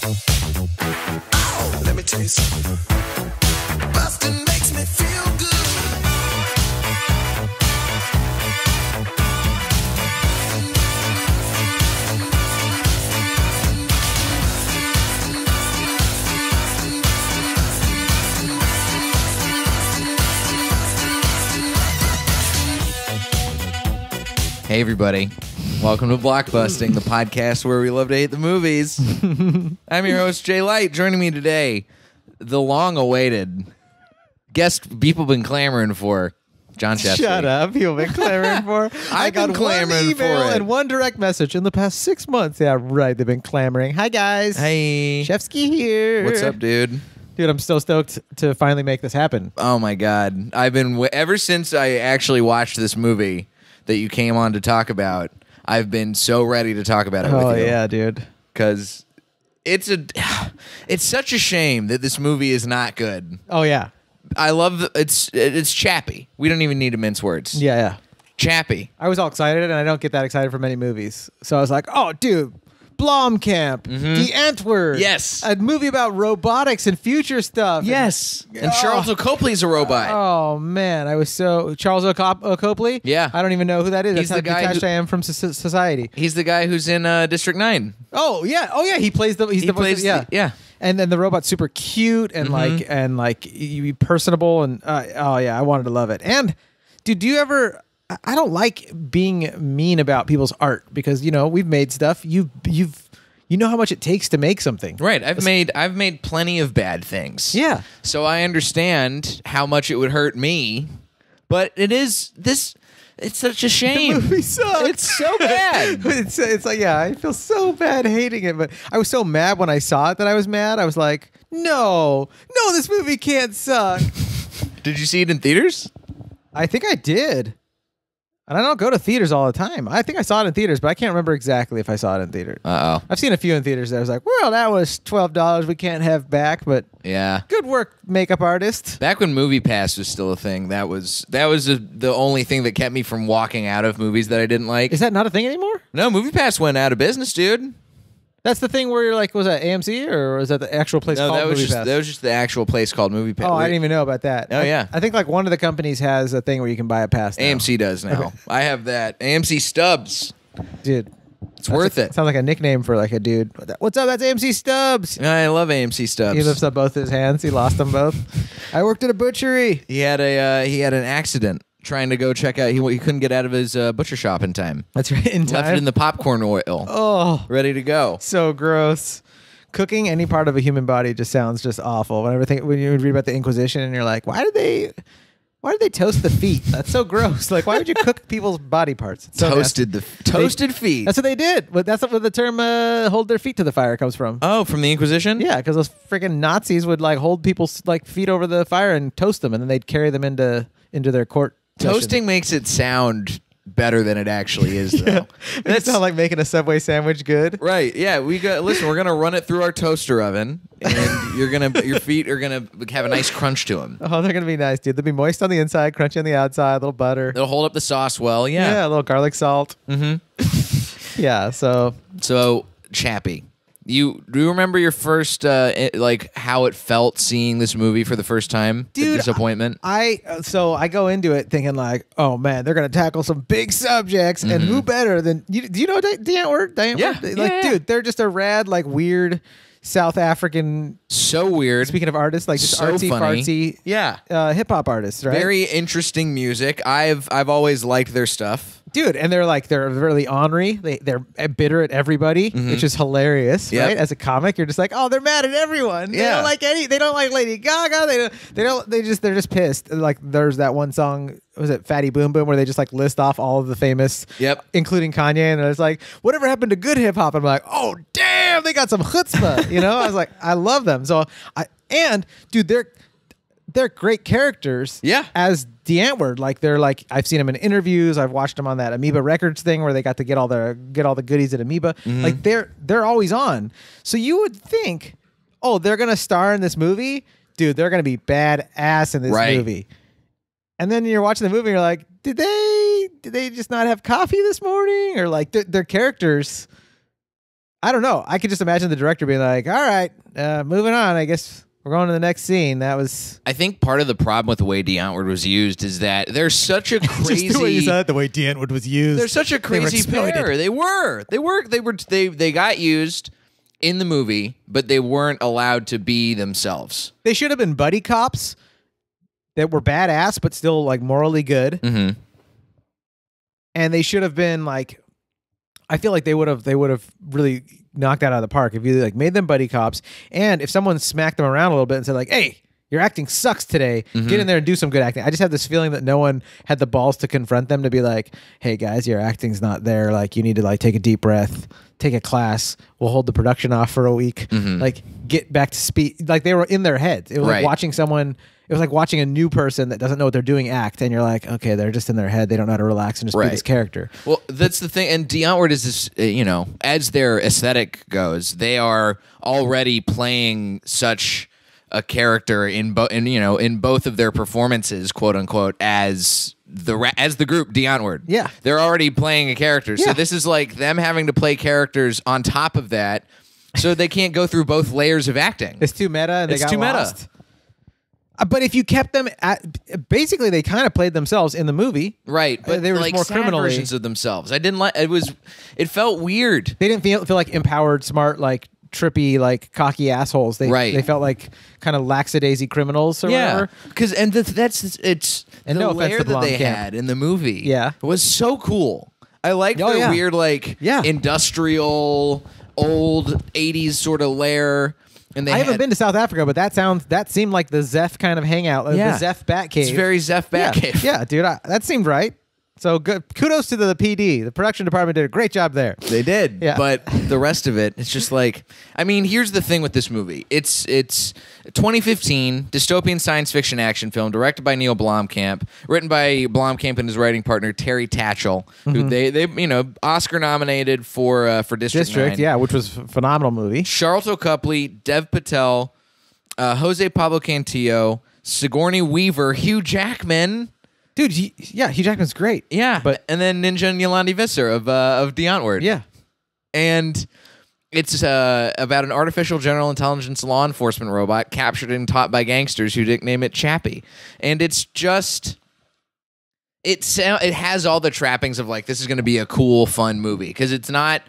Oh, let me tell you something. Busting makes me feel good. Hey everybody, welcome to Blockbusting, the podcast where we love to hate the movies. I'm your host, Jay Light. Joining me today, the long-awaited guest people been clamoring for, John Shefsky. Shut up. You've been clamoring for. I've been clamoring one email for it. and one direct message in the past 6 months. Yeah, right. They've been clamoring. Hi, guys. Hey. Shefsky here. What's up, dude? Dude, I'm so stoked to finally make this happen. Oh my God. I've been, ever since I actually watched this movie that you came on to talk about, I've been so ready to talk about it with you. Oh, yeah, dude. Because it's such a shame that this movie is not good. Oh, yeah. I love it's Chappie. We don't even need to mince words. Yeah, yeah. Chappie. I was all excited, and I don't get that excited for many movies. So I was like, oh, dude. Blomkamp, Die Antwoord. Yes. A movie about robotics and future stuff. Yes. And Charles Copley's a robot. Oh, man. I was so... Charles Copley? Yeah. I don't even know who that is. He's That's the how guy detached who- I am from society. He's the guy who's in District 9. Oh, yeah. Oh, yeah. He plays the... He's He the voice plays of, yeah. the- yeah. And then the robot's super cute and like you be personable and oh yeah, I wanted to love it. And dude, do you ever? I don't like being mean about people's art because you know we've made stuff. You know how much it takes to make something. Right. I've made plenty of bad things. Yeah. So I understand how much it would hurt me, but it's such a shame. The movie sucks. It's so bad. it's like yeah, I feel so bad hating it, but I was so mad when I saw it that I was mad. I was like, no, this movie can't suck. Did you see it in theaters? I think I did. And I don't go to theaters all the time. I think I saw it in theaters, but I can't remember exactly if I saw it in theaters. Uh-oh. I've seen a few in theaters that I was like, well, that was $12 we can't have back, but Yeah. good work, makeup artist. Back when MoviePass was still a thing, that was the only thing that kept me from walking out of movies that I didn't like. Is that not a thing anymore? No, MoviePass went out of business, dude. That's the thing where you're like, was that AMC or was that the actual place No, called that was MoviePass? just the actual place called MoviePass. Oh, I didn't even know about that. Oh, yeah. I think like one of the companies has a thing where you can buy a pass now. AMC does now. I have that. AMC Stubbs. Dude. It's worth it. Sounds like a nickname for like a dude. What's up? That's AMC Stubbs. I love AMC Stubbs. He lifts up both his hands. He lost them both. I worked at a butchery. He had an accident trying to go check out. He couldn't get out of his butcher shop in time. That's right. In time. Left it in the popcorn oil. Oh. Ready to go. So gross. Cooking any part of a human body just sounds just awful. When you read about the Inquisition and you're like, why did they toast the feet? That's so gross. Like, why would you cook people's body parts? It's so Toasted feet. That's what they did. But that's what the term "hold their feet to the fire" comes from. Oh, from the Inquisition? Yeah, because those freaking Nazis would like hold people's like feet over the fire and toast them, and then they'd carry them into their court. Toasting makes it sound better than it actually is, though. That's not like making a Subway sandwich good. Right. Yeah. Listen, we're gonna run it through our toaster oven, and your feet are gonna have a nice crunch to them. Oh, they're gonna be nice, dude. They'll be moist on the inside, crunchy on the outside, a little butter. They'll hold up the sauce well. Yeah. Yeah, a little garlic salt. Mm-hmm. Yeah. So Chappie, do you remember your first like how it felt seeing this movie for the first time? Dude, the disappointment. I go into it thinking like, oh man, they're gonna tackle some big subjects, and who better than you? Do you know Die Antwoord? Yeah. Like, dude, they're just a rad, like weird South African. So weird. Speaking of artists, like just So artsy funny. fartsy, Yeah. hip hop artists, right? Very interesting music. I've always liked their stuff. Dude, and they're really ornery. They're bitter at everybody, which is hilarious, Yep. right? As a comic, you're just like, oh, they're mad at everyone. They Yeah. don't like They don't like Lady Gaga. They're just pissed. Like there's that one song, was it Fatty Boom Boom, where they just like list off all of the famous, Yep. including Kanye, and it's like, whatever happened to good hip hop? I'm like, oh damn, they got some chutzpah. You know, I was like, I love them. So dude, they're great characters. Yeah. As Die Antwoord, like they're like, I've seen them in interviews. I've watched them on that Amoeba Records thing where they got to get all the goodies at Amoeba. Like they're always on. So you would think, oh, they're gonna star in this movie, dude. They're gonna be badass in this movie. And then you're watching the movie, and you're like, did they just not have coffee this morning, or like their characters? I don't know. I could just imagine the director being like, all right, moving on. I guess we're going to the next scene. That was... I think part of the problem with the way Die Antwoord was used is that there's such a crazy... Just the way you said it, the way Die Antwoord was used. They're such a crazy pair. They got used in the movie, but they weren't allowed to be themselves. They should have been buddy cops that were badass, but still like morally good. Mm-hmm. And they should have been like... I feel like they would have really knocked that out of the park if you like made them buddy cops, and if someone smacked them around a little bit and said like, "Hey, your acting sucks today. Get in there and do some good acting." I just have this feeling that no one had the balls to confront them to be like, "Hey guys, your acting's not there. Like you need to like take a deep breath, take a class. We'll hold the production off for a week. Like get back to speed." Like they were in their heads. It was like watching someone. It was like watching a new person that doesn't know what they're doing act, and you're like, okay, they're just in their head. They don't know how to relax and just be this character. Well, that's the thing. And Die Antwoord is this, as their aesthetic goes, they are already playing such a character in both of their performances, quote unquote, as the group Die Antwoord. Yeah, they're already playing a character. Yeah. So this is like them having to play characters on top of that, so they can't go through both layers of acting. It's too meta. And it's too lost. meta. But if you kept them at, basically they kind of played themselves in the movie, right? But they were like more sad criminally versions of themselves. I didn't like. It felt weird. They didn't feel like empowered, smart, like trippy, like cocky assholes. They felt like kind of lackadaisy criminals or whatever. Because and it's and the no offense lair to that they Blomkamp. had in the movie. Yeah, was so cool. I like their weird industrial old 80s sort of lair. And I haven't been to South Africa, but that seemed like the Zeph kind of hangout, the Zeph Batcave. It's very Zeph Batcave. Yeah, dude, that seemed right. So good. Kudos to the PD. The production department did a great job there. They did. Yeah. But the rest of it, it's just like, I mean, here's the thing with this movie. It's 2015 dystopian science fiction action film directed by Neill Blomkamp, written by Blomkamp and his writing partner Terry Tatchell, who they Oscar nominated for District 9. Yeah, which was a phenomenal movie. Charlton Copley, Dev Patel, Jose Pablo Cantillo, Sigourney Weaver, Hugh Jackman. Dude, Hugh Jackman's great. Yeah, and then Ninja and Yolandi Visser of Die Antwoord. Yeah, and it's about an artificial general intelligence law enforcement robot captured and taught by gangsters who nickname it Chappie, and it's just it has all the trappings of like this is going to be a cool, fun movie because it's not.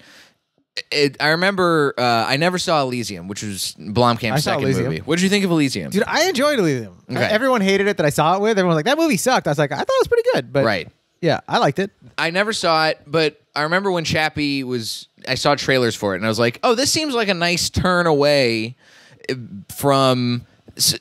I remember I never saw Elysium, which was Blomkamp's second movie. What did you think of Elysium? Dude, I enjoyed Elysium. Okay. Everyone hated it that I saw it with. Everyone was like, that movie sucked. I was like, I thought it was pretty good. But yeah, I liked it. I never saw it, but I remember when Chappie I saw trailers for it, and I was like, oh, this seems like a nice turn away from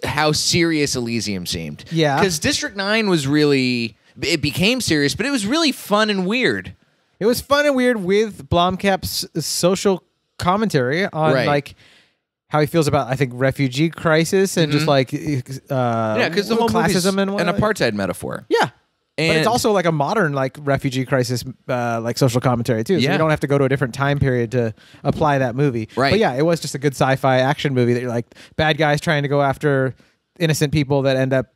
how serious Elysium seemed. Yeah. Because District 9 was it became serious, but it was really fun and weird. It was fun and weird with Blomkamp's social commentary on like how he feels about, I think, refugee crisis and just like because the whole movie's classism an apartheid metaphor. Yeah. And but it's also like a modern like refugee crisis like social commentary too. So you don't have to go to a different time period to apply that movie. Right. But yeah, it was just a good sci-fi action movie that you're like bad guys trying to go after innocent people that end up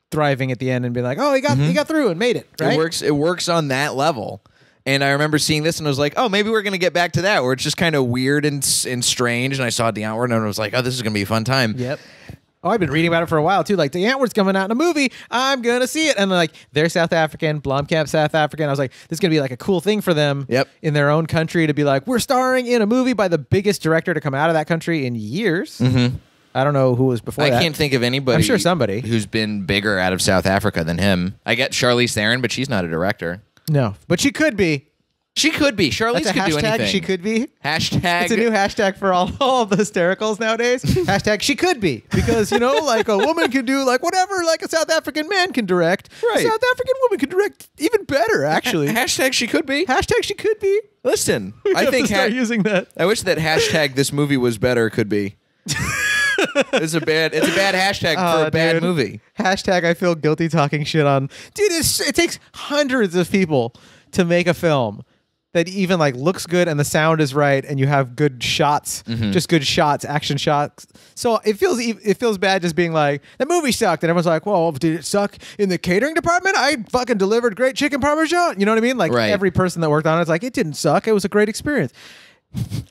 thriving at the end and be like, oh, he got through and made it. Right. It works on that level. And I remember seeing this and I was like, oh, maybe we're going to get back to that where it's just kind of weird and strange. And I saw Die Antwoord and I was like, oh, this is going to be a fun time. Yep. Oh, I've been reading about it for a while too. Like, Die Antwoord's coming out in a movie. I'm going to see it. And like, they're South African, Blomkamp South African. I was like, this is going to be like a cool thing for them in their own country to be like, we're starring in a movie by the biggest director to come out of that country in years. Mm-hmm. I don't know who was before that. I can't think of anybody. I'm sure somebody who's been bigger out of South Africa than him. I get Charlize Theron, but she's not a director. No, but she could be. She could be. Charlize could do anything. She could be. Hashtag. It's a new hashtag for all of the hystericals nowadays. Hashtag she could be. Because, like a woman can do like whatever like a South African man can direct. Right. A South African woman can direct even better, actually. Hashtag she could be. Hashtag she could be. Listen, I think start using that. I wish that hashtag this movie was better could be. It's a bad hashtag for a bad movie. Hashtag I feel guilty talking shit on. Dude, it takes hundreds of people to make a film that even like looks good and the sound is right and you have good shots, just good shots, action shots. So it feels bad just being like, that movie sucked. And everyone's like, well, did it suck in the catering department? I fucking delivered great chicken parmesan. You know what I mean? Like every person that worked on it's like, it didn't suck. It was a great experience.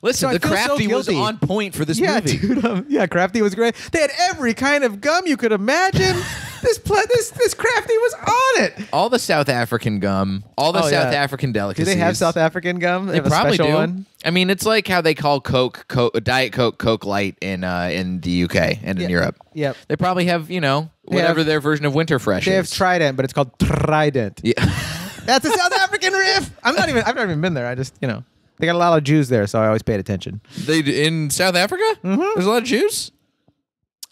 Listen, So I the feel so Crafty was guilty. on point for this Yeah, movie. dude. Yeah, Crafty was great. They had every kind of gum you could imagine. this Crafty was on it. All the South African gum, all the Oh, South yeah. African Do delicacies. they have South African gum? They have probably a special do. one. I mean, it's like how they call Coke, Diet Coke, Coke Light in the UK and in Europe. Yep. They probably have, whatever their version of Winter Fresh They have is. Trident, but it's called Trident. Yeah. That's a South African riff. I've never even been there. I just, they got a lot of Jews there, so I always paid attention. They in South Africa? Mm-hmm. There's a lot of Jews?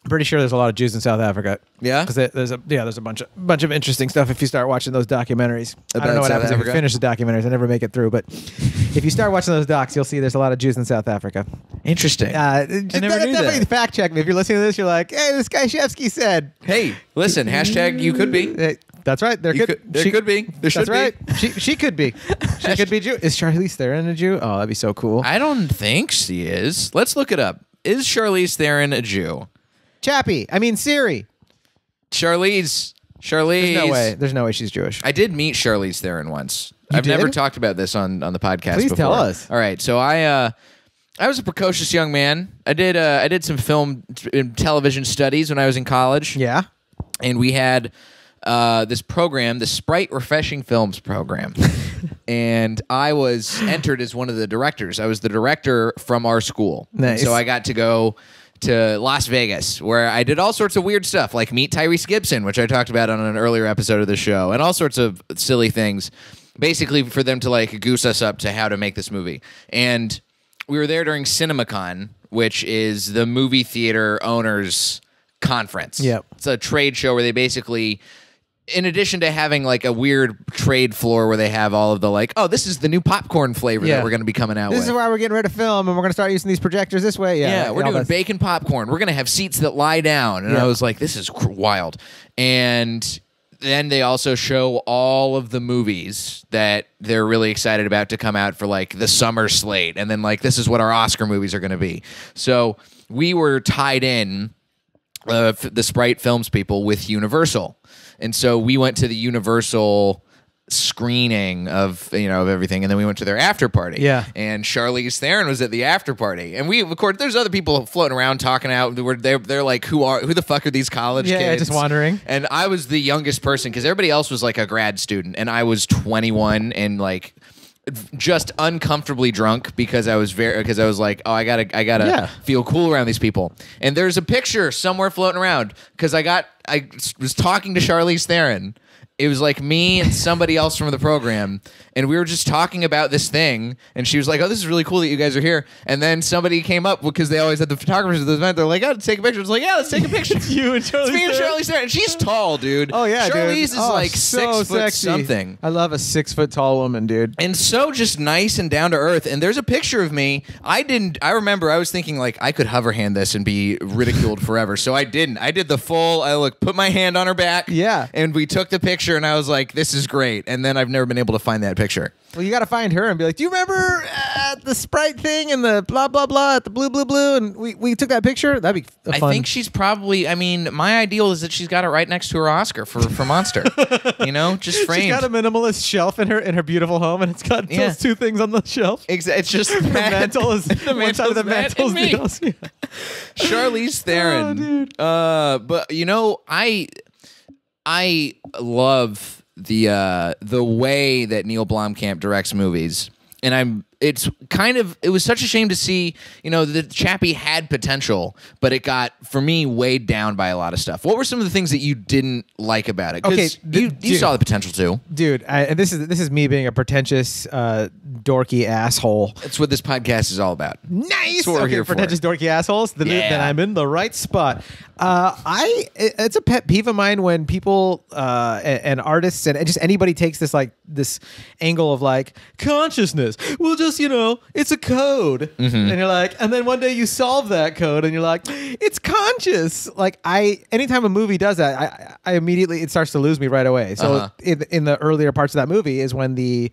I'm pretty sure there's a lot of Jews in South Africa. Yeah? Because there's a bunch of interesting stuff if you start watching those documentaries. I don't About know what South happens if Africa? you finish the documentaries. I never make it through, but if you start watching those docs, you'll see there's a lot of Jews in South Africa. Interesting. I never knew Definitely that. fact check me. If you're listening to this, you're like, hey, this guy Shefsky said. Hey, listen, hashtag you could be. Hey, that's right. There could be. There should That's right. be. She could be. She could be Jew. Is Charlize Theron a Jew? Oh, that'd be so cool. I don't think she is. Let's look it up. Is Charlize Theron a Jew? Chappie. I mean Siri. Charlize. There's no way she's Jewish. I did meet Charlize Theron once. I've did? never talked about this on the podcast Please before. tell us. All right, so I was a precocious young man. I did some film and television studies when I was in college. Yeah. And we had this program, the Sprite Refreshing Films program. And I was entered as one of the directors. I was the director from our school. Nice. So I got to go to Las Vegas, where I did all sorts of weird stuff, like meet Tyrese Gibson, which I talked about on an earlier episode of the show, and all sorts of silly things, basically for them to like goose us up to how to make this movie. And we were there during CinemaCon, which is the movie theater owners conference. Yep. It's a trade show where they basically, in addition to having like a weird trade floor where they have all of the like, oh, this is the new popcorn flavor that we're going to be coming out with. This is why we're getting rid of film, and we're going to start using these projectors this way. Yeah, we're all doing that. bacon popcorn. We're going to have seats that lie down. And I was like, this is wild. And then they also show all of the movies that they're really excited about to come out for like the summer slate. And then like, this is what our Oscar movies are going to be. So we were tied in, the Sprite Films people, with Universal. And so we went to the Universal screening of everything, and then we went to their after party. Yeah. And Charlize Theron was at the after party, and we, of course, there's other people floating around talking out. They're like, who the fuck are these college kids? Yeah, just wandering. And I was the youngest person because everybody else was like a grad student, and I was 21 and like just uncomfortably drunk because I was like, oh, I gotta feel cool around these people. And there's a picture somewhere floating around because I was talking to Charlize Theron. It was like me and somebody else from the program, and we were just talking about this thing, and she was like, oh, this is really cool that you guys are here. And then somebody came up, because they always had the photographers at the event, they're like, oh, let's take a picture. It's like, yeah, let's take a picture. It's you and Charlize It's me and Theron. Charlize Theron. And she's tall, dude. Oh, yeah, Charlize dude. is like so 6 foot sexy. something. I love a 6 foot tall woman, dude. And so just nice and down to earth. And there's a picture of me. I remember I was thinking like I could hover hand this and be ridiculed forever. So I didn't. I did the full, put my hand on her back. Yeah. And we took the picture, and I was like, this is great. And then I've never been able to find that picture. Well, you got to find her and be like, do you remember the Sprite thing and the blah, blah, blah at the blue, blue, blue? And we took that picture? That'd be fun. I think she's probably, my ideal is that she's got it right next to her Oscar for Monster. Just framed. She's got a minimalist shelf in her beautiful home, and it's got those two things on the shelf. It's just The mantle is the one side of the mantle's mantle is me. the else. Yeah. Charlize Theron. Oh, dude. But I love the way that Neill Blomkamp directs movies, and it was such a shame to see, that Chappie had potential, but it got, for me, weighed down by a lot of stuff. What were some of the things that you didn't like about it? 'Cause Okay, you saw the potential too. Dude, and this is me being a pretentious, dorky asshole. That's what this podcast is all about. Nice. That's what we're here for. Pretentious dorky assholes. Then Yeah. I'm in the right spot. It's a pet peeve of mine when people and artists and just anybody takes this angle of like consciousness. We'll just it's a code, and you're like, and then one day you solve that code, and you're like, it's conscious. Like anytime a movie does that, I immediately it starts to lose me right away. So in the earlier parts of that movie is when the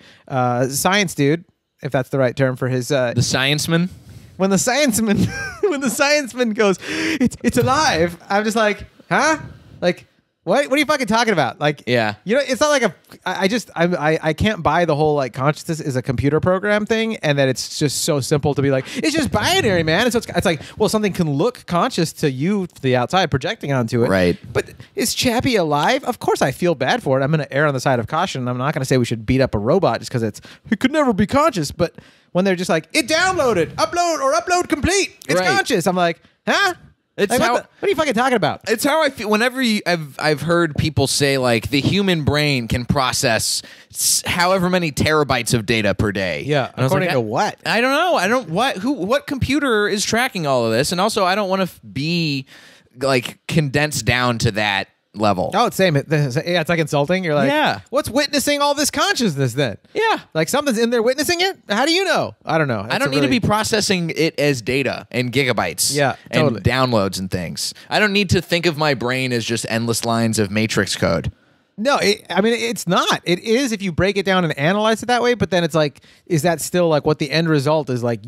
science dude, if that's the right term for his The Scienceman. when the scienceman goes, it's alive. I'm just like, huh? Like, What are you fucking talking about? Like, Yeah. you know, it's not like I can't buy the whole like consciousness is a computer program thing, and that it's just so simple to be like, it's just binary, man. And so it's like, well, something can look conscious to you, to the outside, projecting onto it. Right. But is Chappie alive? Of course I feel bad for it. I'm going to err on the side of caution. I'm not going to say we should beat up a robot just because it could never be conscious. But when they're just like, it downloaded, upload complete, it's Right. conscious. I'm like, huh? It's Like, how what are you fucking talking about? it's how I feel whenever I've heard people say like the human brain can process however many terabytes of data per day. Yeah, And I was according like, to what? I don't know. What computer is tracking all of this? And also I don't want to be like condensed down to that level. Oh, it's same. Yeah, it's like insulting. You're like, Yeah. what's witnessing all this consciousness then? Yeah. Like something's in there witnessing it? How do you know? I don't know. I don't need to be processing it as data and gigabytes. Yeah, and totally. downloads and things. I don't need to think of my brain as just endless lines of matrix code. No, I mean, it's not. It is if you break it down and analyze it that way, but then it's like, is that still like what the end result is? Like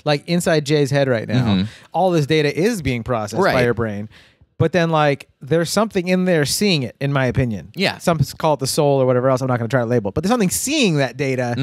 like inside Jay's head right now, all this data is being processed by Right. your brain. But then, like, there's something in there seeing it, in my opinion. Yeah. Some call it the soul or whatever else. I'm not going to try to label it. But there's something seeing that data.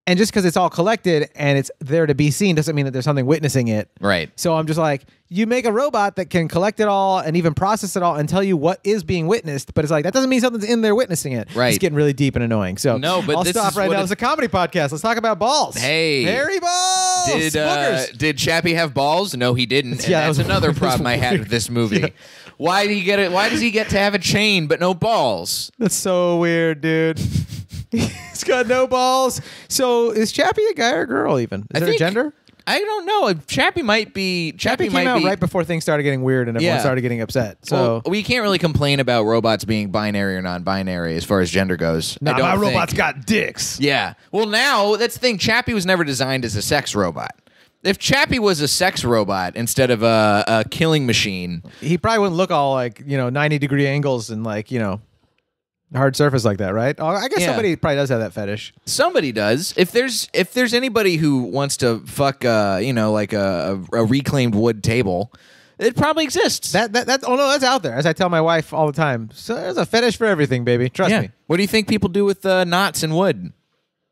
And just because it's all collected and it's there to be seen doesn't mean that there's something witnessing it. Right. So I'm just like, you make a robot that can collect it all and even process it all and tell you what is being witnessed. But it's like, that doesn't mean something's in there witnessing it. Right. It's getting really deep and annoying. So No, but I'll this stop is right what now. it's- It's a comedy podcast. Let's talk about balls. Hey. Hairy balls. Did Chappie have balls? No, he didn't. And Yeah, that that's was- another that was problem I had weird. with this movie. Why does he get to have a chain but no balls? That's so weird, dude. He's got no balls. So is Chappie a guy or a girl even? Is there a think- gender? I don't know. Chappie might be. Chappie came out right before things started getting weird and everyone Yeah. started getting upset. So Well, we can't really complain about robots being binary or non-binary as far as gender goes. I nah, don't my think. robot's got dicks. Yeah. Well, now that's the thing. Chappie was never designed as a sex robot. If Chappie was a sex robot instead of a killing machine, He probably wouldn't look all like, 90-degree angles and like, hard surface like that, right? Oh, I guess Yeah. somebody probably does have that fetish. somebody does. If there's anybody who wants to fuck, like a reclaimed wood table, it probably exists. That's out there. As I tell my wife all the time. So there's a fetish for everything, baby. Trust yeah. me. What do you think people do with knots and wood?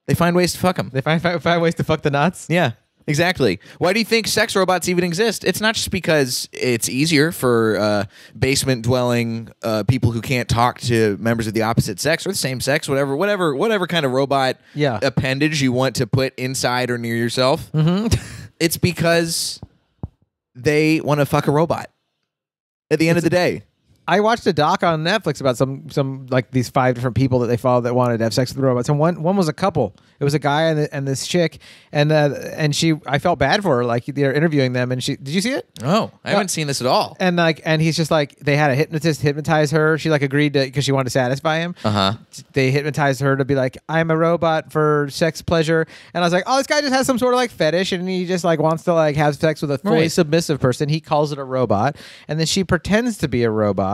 They find ways to fuck them. They find ways to fuck the nuts. Yeah. Exactly. Why do you think sex robots even exist? It's not just because it's easier for basement-dwelling people who can't talk to members of the opposite sex or the same sex, whatever kind of robot appendage you want to put inside or near yourself. It's because they want to fuck a robot. At the end of the day. I watched a doc on Netflix about some like these 5 different people that they followed that wanted to have sex with robots, and one was a couple. It was a guy and this chick, and I felt bad for her. Like they're interviewing them, and did you see it? Oh, I haven't seen this at all. And he's just like, they had a hypnotist hypnotize her. She like agreed to, because she wanted to satisfy him. They hypnotized her to be like, I'm a robot for sex pleasure. And I was like, oh, this guy just has some sort of like fetish, and he just like wants to like have sex with a fully submissive person. He calls it a robot, and then she pretends to be a robot.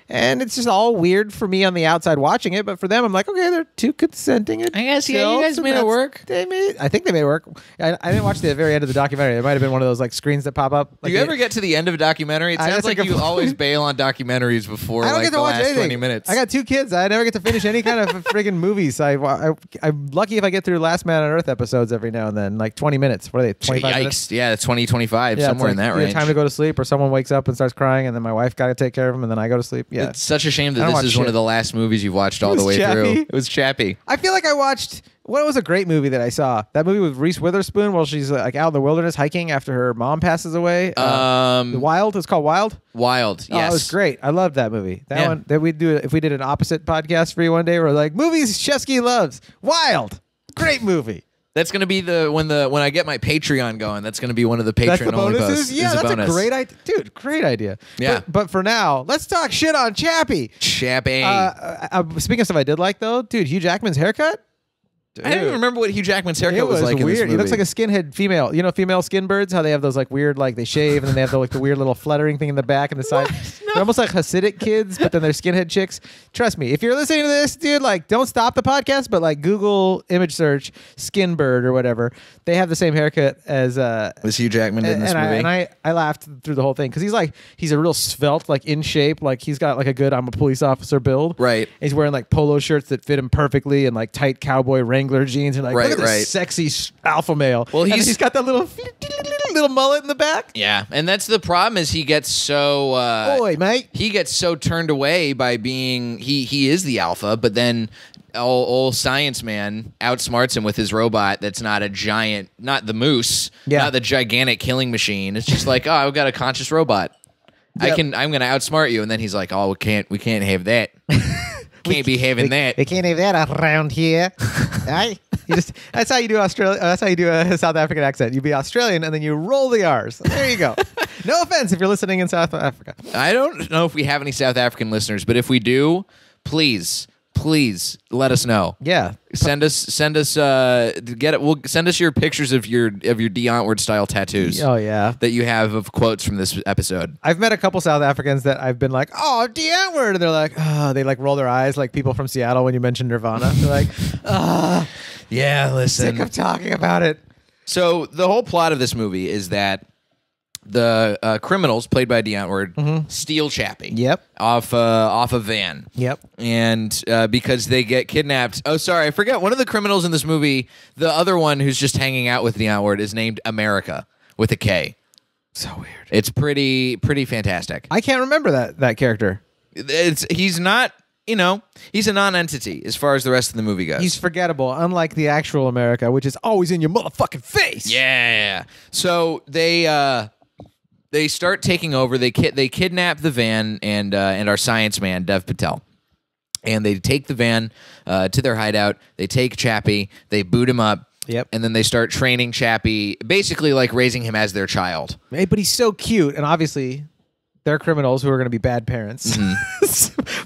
And it's just all weird for me on the outside watching it, but for them, I'm like, okay, they're two consenting. I guess, yeah, you guys made it work. I think they made it work. I didn't watch the very end of the documentary. It might have been one of those like screens that pop up. Like Do you ever get to the end of a documentary? It I sounds just like like you always bail on documentaries before I don't like get to the watch last anything. 20 minutes. I got 2 kids. I never get to finish any kind of friggin' movies. I'm lucky if I get through Last Man on Earth episodes every now and then, like 20 minutes. What are they, 25 minutes? Yikes. Yeah, 20, 25, Yeah, somewhere it's in like, that range. Time to go to sleep, or someone wakes up and starts crying, and then my wife got to take care of him, and then I go to sleep. Yeah. It's such a shame I that don't this watch is one shit. of the last movies you've watched all It the was way through. Chappie. It was Chappie. I feel like I watched, what was a great movie that I saw? That movie with Reese Witherspoon while she's like out in the wilderness hiking after her mom passes away. Wild. It's called Wild. Wild. Oh, it was Yes. great. I loved that movie. That Yeah. one that we'd do if we did an opposite podcast for you one day. We're like, movies Shefsky loves. Wild. Great movie. That's gonna be when I get my Patreon going. That's gonna be one of the Patreon That's the only bonuses? posts. Yeah, is that's bonus. a great idea. Dude, great idea. Yeah. But for now, let's talk shit on Chappie. Chappie. Speaking of stuff I did like, though, dude, Hugh Jackman's haircut? I don't even remember what Hugh Jackman's haircut It was like in this weird. He looks movie. like a skinhead female. You know, female skin birds, how they have those like weird, like they shave and then they have the weird little fluttering thing in the back and the side. No, They're almost like Hasidic kids, but then they're skinhead chicks. Trust me, if you're listening to this, dude, like, don't stop the podcast, but like Google image search Skinbird or whatever. They have the same haircut as Was Hugh Jackman in this movie? I laughed through the whole thing because he's a real svelte, like in shape, like he's got like a good I'm a police officer build. Right. And he's wearing like polo shirts that fit him perfectly and like tight cowboy Wrangler jeans and like look at this sexy alpha male. Well, he's got that little mullet in the back. Yeah, and that's the problem is he gets so Boy, mate. he gets so turned away by being he is the alpha, but then old science man outsmarts him with his robot that's not a giant, not the moose, not the gigantic killing machine. It's just like, oh, I've got a conscious robot. Yep. I'm gonna outsmart you, and then he's like, oh, we can't have that. Can't be having that. We can't have that around here. Aye. That's how you do Australia. That's how you do a South African accent. You be Australian and then you roll the R's. There you go. No offense if you're listening in South Africa. I don't know if we have any South African listeners, but if we do, please let us know. Yeah. Send us send us your pictures of your Die Antwoord style tattoos. Oh yeah. That you have of quotes from this episode. I've met a couple South Africans that I've been like, oh, Die Antwoord, and they're like, oh, they like roll their eyes like people from Seattle when you mention Nirvana. They're like, yeah, listen. sick of talking about it. So the whole plot of this movie is that the criminals, played by Die Antwoord, steal Chappie. Yep. Off a van. Yep. And because they get kidnapped. Oh, sorry, I forget. One of the criminals in this movie, the other one who's just hanging out with Die Antwoord, is named America with a K. So weird. It's pretty fantastic. I can't remember that character. He's not. He's a non-entity as far as the rest of the movie goes. He's forgettable, unlike the actual America, which is always in your motherfucking face. Yeah. So they start taking over. They kidnap the van and our science man, Dev Patel. And they take the van to their hideout. They take Chappie. They boot him up. Yep. And then they start training Chappie, basically like raising him as their child. Hey, but he's so cute, and obviously they're criminals who are going to be bad parents.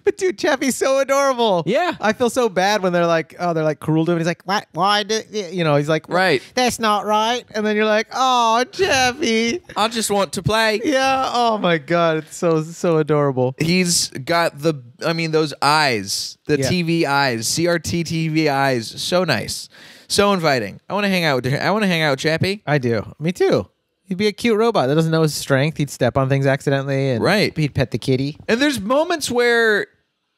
But dude, Chappie's so adorable. Yeah. I feel so bad when they're like cruel to him. He's like, what? Why did he's like, right. That's not right. And then you're like, oh, Chappie. I just want to play. Yeah. Oh my God. It's so adorable. He's got those eyes, the TV eyes, CRT TV eyes. So nice. So inviting. I want to hang out with Chappie. I do. Me too. He'd be a cute robot that doesn't know his strength. He'd step on things accidentally, and he'd pet the kitty. And there's moments where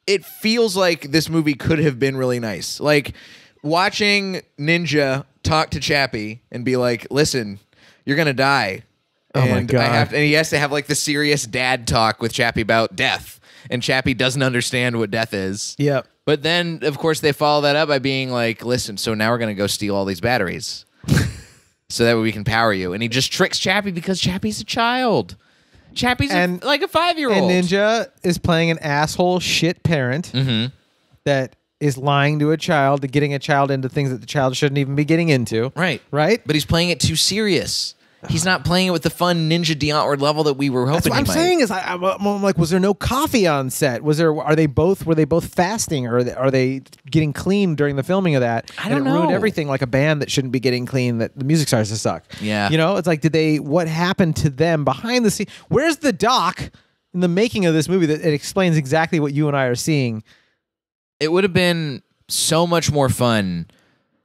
it feels like this movie could have been really nice. Like watching Ninja talk to Chappie and be like, listen, you're going to die. Oh my God. And he has to have like the serious dad talk with Chappie about death. And Chappie doesn't understand what death is. Yep. But then, of course, they follow that up by being like, listen, so now we're going to go steal all these batteries. So that way we can power you. And he just tricks Chappie because Chappie's a child. Chappie's like a 5-year-old. And Ninja is playing an asshole shit parent that is lying to a child, to getting a child into things that the child shouldn't even be getting into. Right. Right? But he's playing it too serious. He's not playing it with the fun Ninja Die Antwoord level that we were hoping. That's what I'm saying is, I'm like, was there no coffee on set? Were they both fasting, or are they getting clean during the filming of that? I don't know. It ruined everything, like a band that shouldn't be getting clean. That the music starts to suck. Yeah. It's like, what happened to them behind the scenes? Where's the doc in the making of this movie that it explains exactly what you and I are seeing? It would have been so much more fun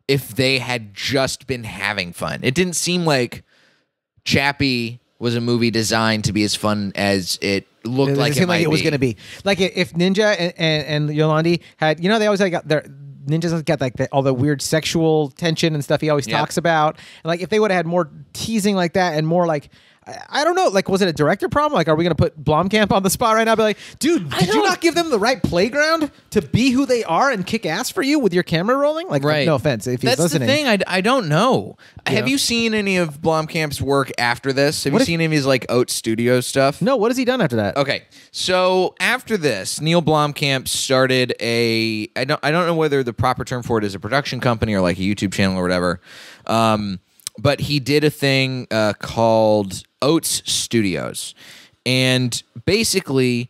if they had just been having fun. It didn't seem like Chappie was a movie designed to be as fun as it looked like it might it was going to be. Like if Ninja and Yolandi had, they always got their Ninja's got like all the weird sexual tension and stuff he always talks about. And like if they would have had more teasing like that and more like, I don't know, like was it a director problem? Like are we going to put Blomkamp on the spot right now? Be like, dude, did you not give them the right playground to be who they are and kick ass for you with your camera rolling? Like, no offense if he's listening. That's the thing. I don't know. Have you seen any of Blomkamp's work after this? Have you seen any of his like Oat Studio stuff? No. What has he done after that? Okay, so after this, Neill Blomkamp started I don't know whether the proper term for it is a production company or like a YouTube channel or whatever. But he did a thing called Oats Studios. And basically,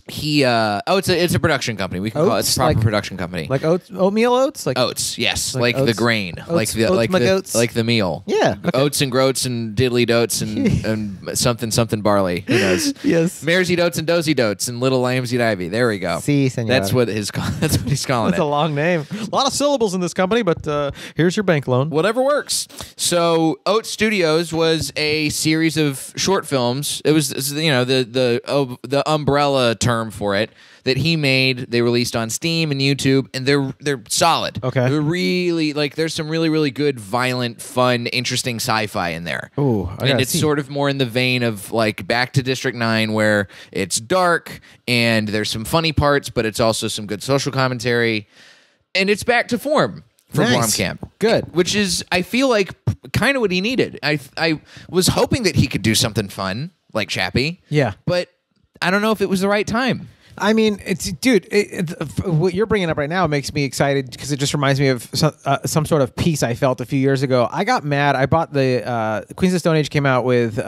it's a production company. We can call it Oats? a proper Like- production company. Like oatmeal oats? Like Oats, yes, Like like the oats? grain, Oats- like the oats my goats? like the meal. Yeah, okay. Oats and groats and diddly dotes and something barley. Who knows? Yes. Mares eat oats and dozy dotes and little lambs eat ivy. There we go. Si, senora. That's what he's calling That's it. a long name. A lot of syllables in this company, but here's your bank loan. Whatever works. So Oats Studios was a series of short films. It was the umbrella term for it that he made. They released on Steam and YouTube, and they're solid. Okay. They're really there's some really good, violent, fun, interesting sci-fi in there. Ooh, I and gotta it's see. sort of more in the vein of like Back to District 9, where it's dark and there's some funny parts, but it's also some good social commentary, and it's back to form for Nice. Blomkamp. Good. Which is, I feel like, kind of what he needed. I was hoping that he could do something fun like Chappie. Yeah. But I don't know if it was the right time. I mean, what you're bringing up right now makes me excited because it just reminds me of some sort of piece I felt a few years ago. I got mad. I bought the Queens of Stone Age came out with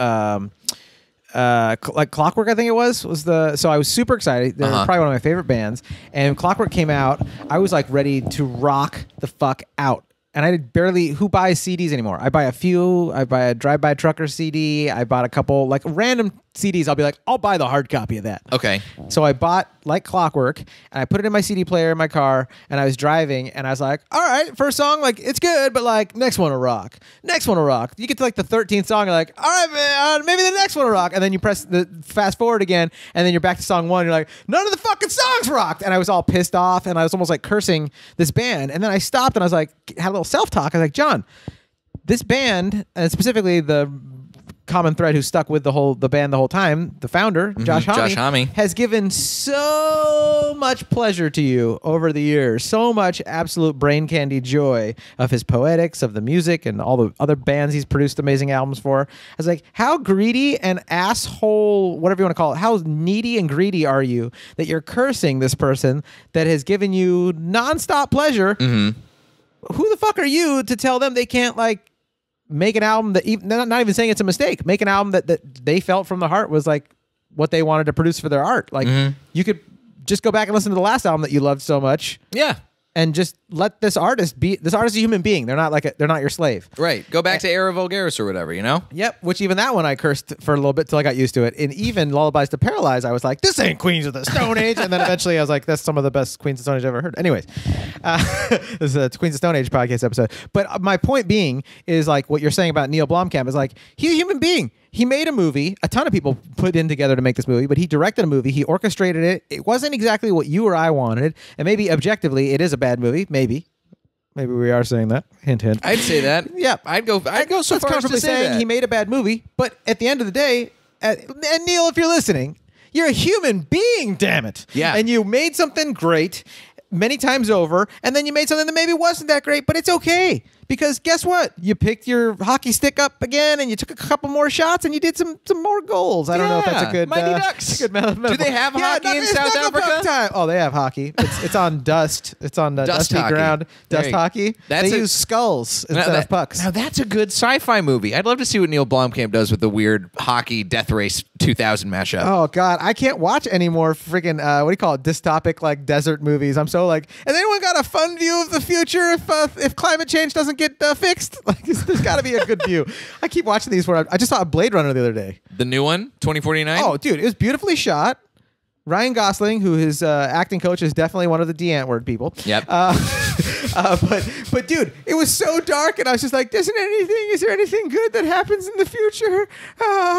like Clockwork, I think it was the. So I was super excited. They're probably one of my favorite bands. And Clockwork came out. I was like ready to rock the fuck out. And I barely, who buys CDs anymore? I buy a few. I buy a Drive-By Trucker CD. I bought a couple, like random CDs. I'll be like, I'll buy the hard copy of that. Okay. So I bought Like Clockwork, and I put it in my CD player in my car, and I was driving, and I was like, all right, first song, like, it's good, but like, next one will rock. Next one will rock. You get to like the 13th song, you're like, all right, man, maybe the next one will rock. And then you press the fast forward again, and then you're back to song one, you're like, none of the fucking songs rocked. And I was all pissed off, and I was almost like cursing this band. And then I stopped, and I was like, had a little self-talk. I was like, John, this band, and specifically the common thread who stuck with the band the whole time, the founder, Josh Homme, has given so much pleasure to you over the years, so much absolute brain candy joy of his poetics, of the music, and all the other bands he's produced amazing albums for. I was like, how greedy and asshole, whatever you want to call it, how needy and greedy are you that you're cursing this person that has given you nonstop pleasure? Who the fuck are you to tell them they can't like make an album that not even saying it's a mistake, make an album that they felt from the heart was like what they wanted to produce for their art. Like you could just go back and listen to the last album that you loved so much. Yeah. And just let this artist a human being. They're not they're not your slave. Right. Go back to Era Vulgaris or whatever, you know? Yep. Which even that one I cursed for a little bit till I got used to it. And even Lullabies to Paralyze, I was like, this ain't Queens of the Stone Age. And then eventually I was like, that's some of the best Queens of the Stone Age I've ever heard. Anyways, this is a Queens of Stone Age podcast episode. But my point being is like what you're saying about Neill Blomkamp is like, he's a human being. He made a movie. A ton of people put in together to make this movie, but he directed a movie. He orchestrated it. It wasn't exactly what you or I wanted. And maybe objectively, it is a bad movie. Maybe we are saying that. Hint, hint. I'd say that. Yeah. I'd go so That's far as to comfortably say saying that. he made a bad movie. But at the end of the day, and Neil, if you're listening, you're a human being, damn it. Yeah. And you made something great many times over, and then you made something that maybe wasn't that great, but it's okay. Because guess what? You picked your hockey stick up again, and you took a couple more shots, and you did some more goals. I don't know if that's a good Mighty Ducks. Good metaphor. Do they have hockey in it's South Knuckle Puck Africa? time. Oh, they have hockey. It's on dust. It's on the Dust dusty hockey. ground. There Dust you go. hockey. That's They a- use skulls instead of pucks. Now that's a good sci-fi movie. I'd love to see what Neill Blomkamp does with the weird hockey Death Race 2000 mashup. Oh God, I can't watch any more freaking what do you call it? Dystopic like desert movies. I'm so like, has anyone got a fun view of the future if climate change doesn't get fixed? Like, there's got to be a good view. I keep watching these. Where I just saw a Blade Runner the other day. The new one, 2049? Oh, dude, it was beautifully shot. Ryan Gosling, who his acting coach is definitely one of the Die Antwoord people. Yep. But dude, it was so dark, and I was just like, is there anything good that happens in the future?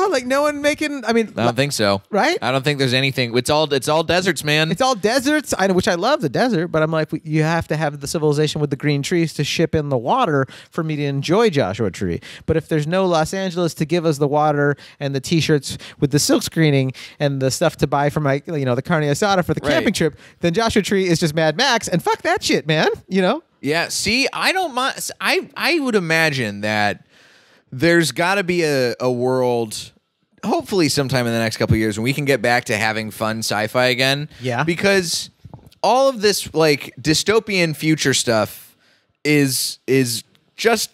Like no one making. I mean, I don't think so. Right? I don't think there's anything. It's all deserts, man. It's all deserts, which I love the desert, but I'm like, you have to have the civilization with the green trees to ship in the water for me to enjoy Joshua Tree. But if there's no Los Angeles to give us the water and the T-shirts with the silk screening and the stuff to buy for my, the carne asada for the Right. camping trip, then Joshua Tree is just Mad Max, and fuck that shit, man. Yeah, see, I don't mind. I would imagine that there's got to be a world, hopefully sometime in the next couple of years, when we can get back to having fun sci-fi again. Yeah. Because all of this like dystopian future stuff is just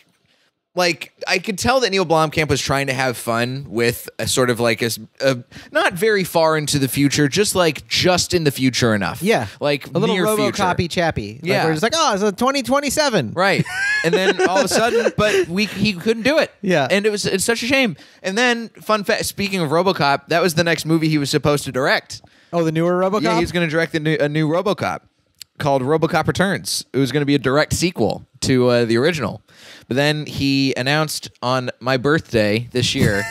like I could tell that Neill Blomkamp was trying to have fun with a sort of like a not very far into the future, just in the future enough. Yeah, like a little near future. RoboCopy Chappie. Yeah, like we're just like, oh, it's a 2027, right? And then all of a sudden, but he couldn't do it. Yeah, and it's such a shame. And then fun fact: speaking of RoboCop, that was the next movie he was supposed to direct. Oh, the newer RoboCop. Yeah, he was going to direct a new RoboCop called RoboCop Returns. It was going to be a direct sequel to the original. But then he announced on my birthday this year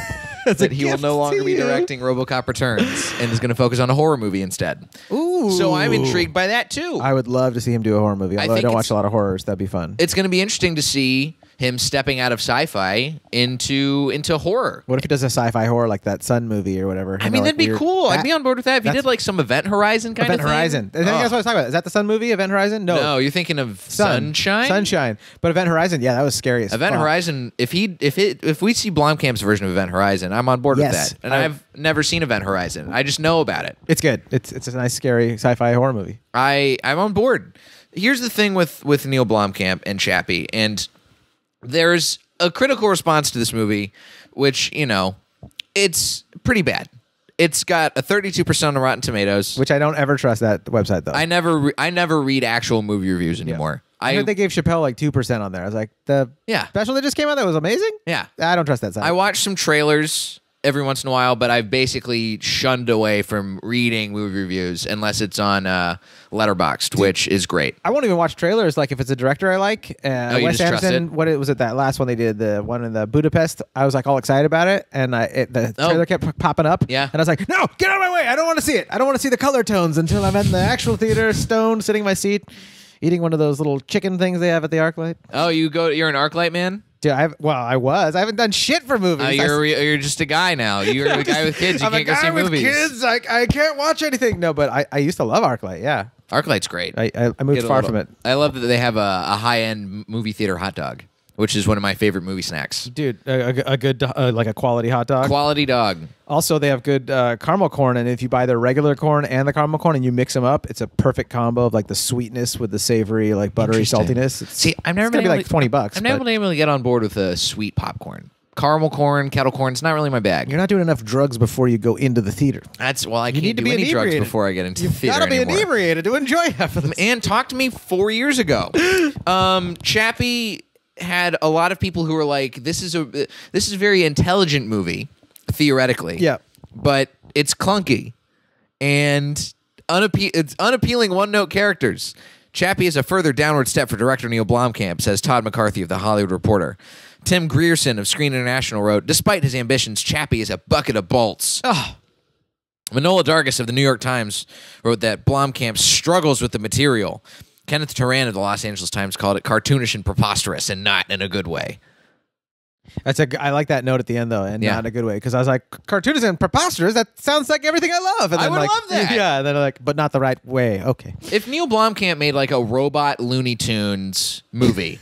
that he will no longer be directing RoboCop Returns and is going to focus on a horror movie instead. Ooh. So I'm intrigued by that too. I would love to see him do a horror movie. Although I don't watch a lot of horrors. That'd be fun. It's going to be interesting to see him stepping out of sci-fi into horror. What if he does a sci-fi horror like that Sun movie or whatever? I mean, that'd be cool. I'd be on board with that. If he did like some Event Horizon kind of thing. Event Horizon. I think that's what I was talking about. Is that the Sun movie, Event Horizon? No, you're thinking of Sunshine? Sunshine. But Event Horizon, yeah, that was scary as Event fuck. Horizon, if we see Blomkamp's version of Event Horizon, I'm on board with Yes. that. And I've never seen Event Horizon. I just know about it. It's good. It's a nice, scary sci-fi horror movie. I'm on board. Here's the thing with Neill Blomkamp and Chappie, and there's a critical response to this movie, which, it's pretty bad. It's got a 32% on Rotten Tomatoes. Which I don't ever trust that website, though. I never read actual movie reviews anymore. I heard they gave Chappelle like 2% on there. I was like, the special that just came out that was amazing? Yeah. I don't trust that site. I watched some trailers every once in a while, but I've basically shunned away from reading movie reviews unless it's on Letterboxd, which is great. I won't even watch trailers. Like if it's a director I like, you Wes just trust Anderson. it? What was it? That last one they did, the one in the Budapest. I was like all excited about it, and the trailer kept popping up. Yeah, and I was like, no, get out of my way! I don't want to see it. I don't want to see the color tones until I'm in the actual theater, stoned, sitting in my seat, eating one of those little chicken things they have at the ArcLight. Oh, you're an ArcLight man? Dude, I was. I haven't done shit for movies. You're just a guy now. You're a guy with kids. You can't go see movies. Kids, I can't watch anything. No, but I used to love ArcLight. Yeah, ArcLight's great. I moved far from it. I love that they have a high-end movie theater hot dog, which is one of my favorite movie snacks. Dude, a good like a quality hot dog. Quality dog. Also, they have good caramel corn, and if you buy the regular corn and the caramel corn and you mix them up, it's a perfect combo of like the sweetness with the savory, like buttery saltiness. I've never been been like $20. I've never been able to get on board with a sweet popcorn. Caramel corn, kettle corn, it's not really my bag. You're not doing enough drugs before you go into the theater. I can't do any drugs before I get into the theater anymore. You gotta be anymore. inebriated to enjoy half of this. And talk to me 4 years ago. Chappie had a lot of people who were like, this is a very intelligent movie, theoretically. Yeah. But it's clunky and it's unappealing one-note characters. Chappie is a further downward step for director Neill Blomkamp, says Todd McCarthy of The Hollywood Reporter. Tim Grierson of Screen International wrote, despite his ambitions, Chappie is a bucket of bolts. Oh. Manola Dargis of The New York Times wrote that Blomkamp struggles with the material. Kenneth Turan of The Los Angeles Times called it cartoonish and preposterous and not in a good way. I like that note at the end, though, and not in a good way, because I was like, cartoonish and preposterous, that sounds like everything I love. And I then would like, love that. Yeah, and then like, but not the right way. Okay. If Neill Blomkamp made like a robot Looney Tunes movie,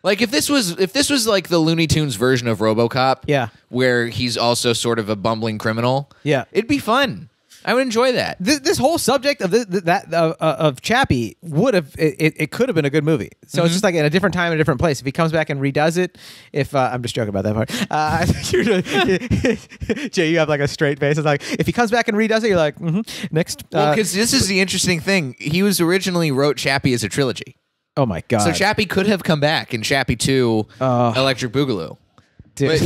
like if this was like the Looney Tunes version of RoboCop, where he's also sort of a bumbling criminal, it'd be fun. I would enjoy that. This whole subject of of Chappie would have it could have been a good movie. So it's just like in a different time, in a different place. If he comes back and redoes it, if I'm just joking about that part. I think Jay, you have like a straight face. It's like if he comes back and redoes it, you're like next. Well, because this is the interesting thing. He was originally wrote Chappie as a trilogy. Oh my god! So Chappie could have come back in Chappie 2, Electric Boogaloo. Dude.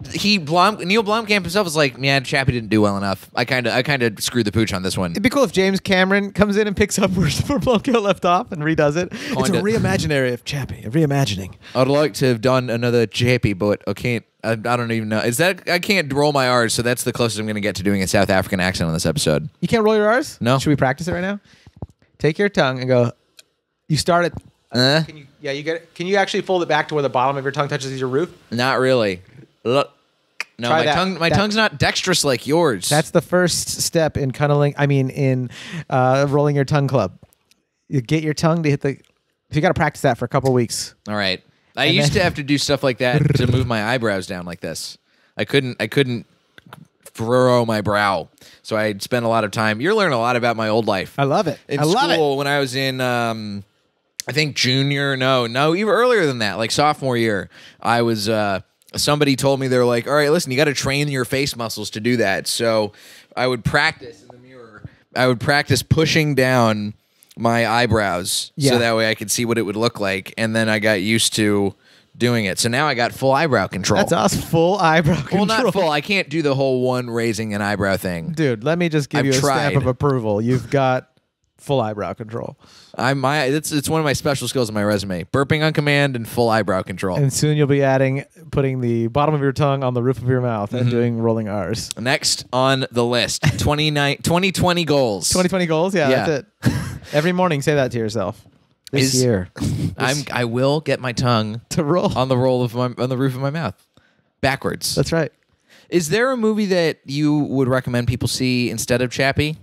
But Neill Blomkamp himself was like, "Man, Chappie didn't do well enough. I kind of screwed the pooch on this one." It'd be cool if James Cameron comes in and picks up where Blomkamp left off and redoes it. It's a reimaginary of Chappie, a reimagining. I'd like to have done another Chappie, but I can't. I don't even know. I can't roll my R's, so that's the closest I'm going to get to doing a South African accent on this episode. You can't roll your R's? No. Should we practice it right now? Take your tongue and go. You start it. Can you? Yeah, you get it. Can you actually fold it back to where the bottom of your tongue touches your roof? Not really. Look. No, my tongue's not dexterous like yours. That's the first step in cunniling. I mean, in rolling your tongue club. You get your tongue to hit the. You got to practice that for a couple weeks. All right. I used to have to do stuff like that to move my eyebrows down like this. I couldn't furrow my brow, so I'd spend a lot of time. You're learning a lot about my old life. I love it. In school, when I was in I think junior, no, even earlier than that, like sophomore year, I was, somebody told me, they're like, all right, listen, you got to train your face muscles to do that. So I would practice in the mirror. I would practice pushing down my eyebrows so that way I could see what it would look like. And then I got used to doing it. So now I got full eyebrow control. That's us, full eyebrow control. Well, not full. I can't do the whole one raising an eyebrow thing. Dude, let me just give you a tried. stamp of approval. You've got full eyebrow control. It's one of my special skills on my resume. Burping on command and full eyebrow control. And soon you'll be putting the bottom of your tongue on the roof of your mouth and doing rolling R's. Next on the list, 2020 goals. 2020 goals? Yeah, that's it. Every morning say that to yourself. This year. I will get my tongue to roll on the roof of my mouth. Backwards. That's right. Is there a movie that you would recommend people see instead of Chappie?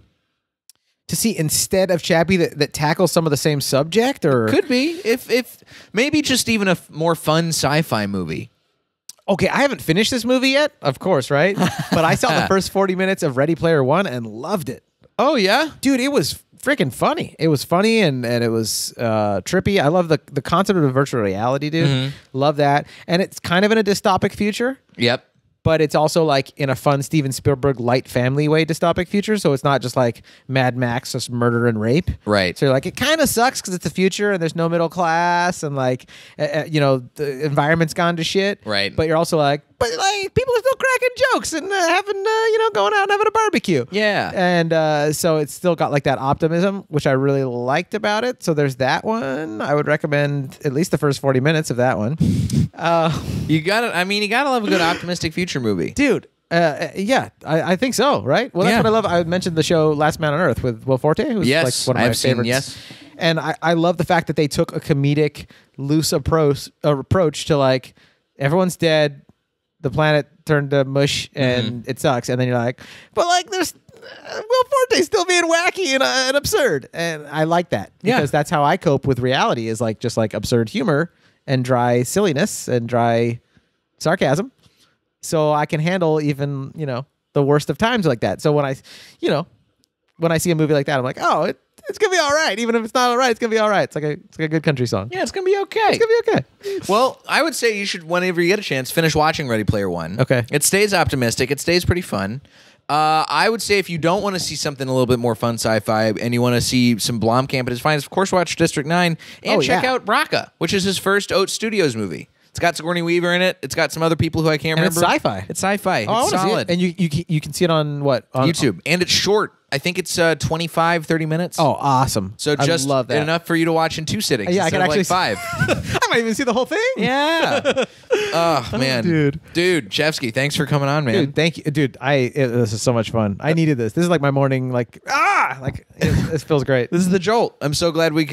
To see instead of Chappie that tackles some of the same subject, or could be if maybe just even a more fun sci-fi movie. Okay, I haven't finished this movie yet, of course, right? But I saw the first 40 minutes of Ready Player One and loved it. Oh yeah, dude, it was freaking funny. It was funny and it was trippy. I love the concept of virtual reality, dude. Love that, and it's kind of in a dystopic future. Yep. But it's also like in a fun Steven Spielberg light family way dystopic future. So it's not just like Mad Max, just murder and rape. Right. So you're like, it kind of sucks because it's the future and there's no middle class and like, the environment's gone to shit. Right. But you're also like, but like people are still cracking jokes and having, going out and having a barbecue. Yeah. And so it's still got like that optimism, which I really liked about it. So there's that one. I would recommend at least the first 40 minutes of that one. You gotta love a good optimistic future movie, dude. Yeah, I think so. Right. Well, that's what I love. I mentioned the show Last Man on Earth with Will Forte, who's like one of my favorites. Yes, and I love the fact that they took a comedic, loose approach to like everyone's dead, the planet turned to mush, and it sucks. And then you're like, but like there's Will Forte still being wacky and absurd, and I like that because that's how I cope with reality is like just like absurd humor and dry silliness and dry sarcasm. So I can handle even, the worst of times like that. So when I see a movie like that, I'm like, oh, it's going to be all right. Even if it's not all right, it's going to be all right. It's like a good country song. Yeah, it's going to be okay. It's going to be okay. Well, I would say you should, whenever you get a chance, finish watching Ready Player One. Okay. It stays optimistic. It stays pretty fun. I would say if you don't want to see something a little bit more fun sci-fi and you want to see some Blomkamp at his finest, of course watch District 9 and check out Raka, which is his first Oat Studios movie. It's got Sigourney Weaver in it. It's got some other people who I can't remember. It's sci-fi. It's sci-fi. Oh, it's solid. And you can see it on what? On YouTube. And it's short. I think it's 25, 30 minutes. Oh, awesome. So just I love that. Enough for you to watch in 2 sittings. Yeah, I can actually like 5. I might even see the whole thing. Yeah. Oh, man. Dude, Shefsky, thanks for coming on, man. Dude, thank you. Dude, this is so much fun. I needed this. This is like my morning, it feels great. This is the jolt. I'm so glad you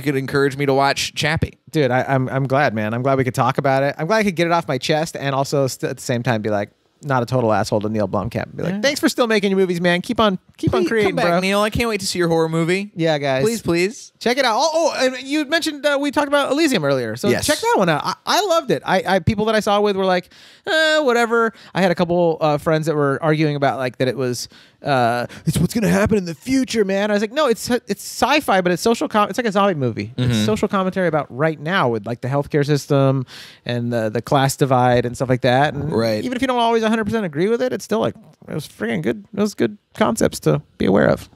could encourage me to watch Chappie. Dude, I'm glad, man. I'm glad we could talk about it. I'm glad I could get it off my chest and also at the same time be like, not a total asshole to Neill Blomkamp. Be like, thanks for still making your movies, man. Keep on creating, come back, bro. Neil. I can't wait to see your horror movie. Yeah, guys. Please. Check it out. Oh, and you mentioned we talked about Elysium earlier. So check that one out. I loved it. I people that I saw with were like, whatever. I had a couple friends that were arguing about like that it was it's what's gonna happen in the future, man. I was like, no, it's sci-fi, but it's social. It's like a zombie movie. It's social commentary about right now with like the healthcare system and the class divide and stuff like that. And even if you don't always 100% agree with it, it's still like it was freaking good. It was good concepts to be aware of.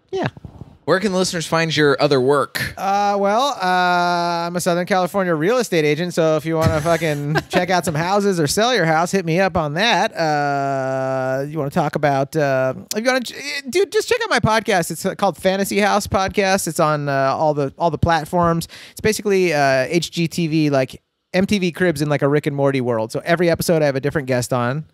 Yeah. Where can the listeners find your other work? I'm a Southern California real estate agent, so if you want to fucking check out some houses or sell your house, hit me up on that. You want to talk about... if you want to, dude, just check out my podcast. It's called Fantasy House Podcast. It's on all the platforms. It's basically HGTV, like MTV Cribs in like a Rick and Morty world. So every episode I have a different guest on,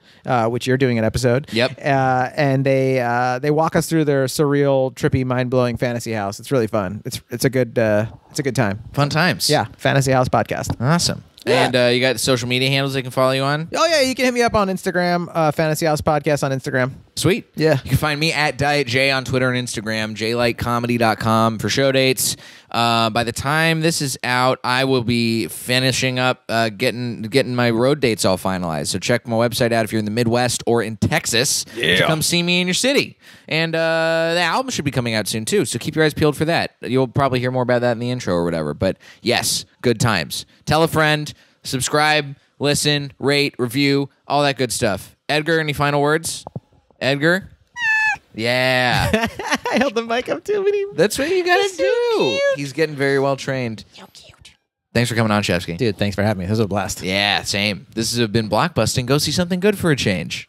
which you're doing an episode. Yep. And they walk us through their surreal, trippy, mind-blowing fantasy house. It's really fun. It's a good time. Fun times. Yeah. Fantasy House Podcast. Awesome. Yeah. And you got social media handles they can follow you on? Oh yeah, you can hit me up on Instagram, Fantasy House Podcast on Instagram. Sweet. Yeah. You can find me at Diet J on Twitter and Instagram, jlightcomedy.com for show dates. By the time this is out, I will be finishing up getting my road dates all finalized. So check my website out if you're in the Midwest or in Texas to come see me in your city. And the album should be coming out soon too, so keep your eyes peeled for that. You'll probably hear more about that in the intro or whatever. But yes, good times. Tell a friend, subscribe, listen, rate, review, all that good stuff. Edgar, any final words? Edgar? Yeah. I held the mic up too many. That's what you gotta He's so do. cute. He's getting very well trained. So cute. Thanks for coming on, Shefsky. Dude, thanks for having me. This was a blast. Yeah, same. This has been Blockbusting. Go see something good for a change.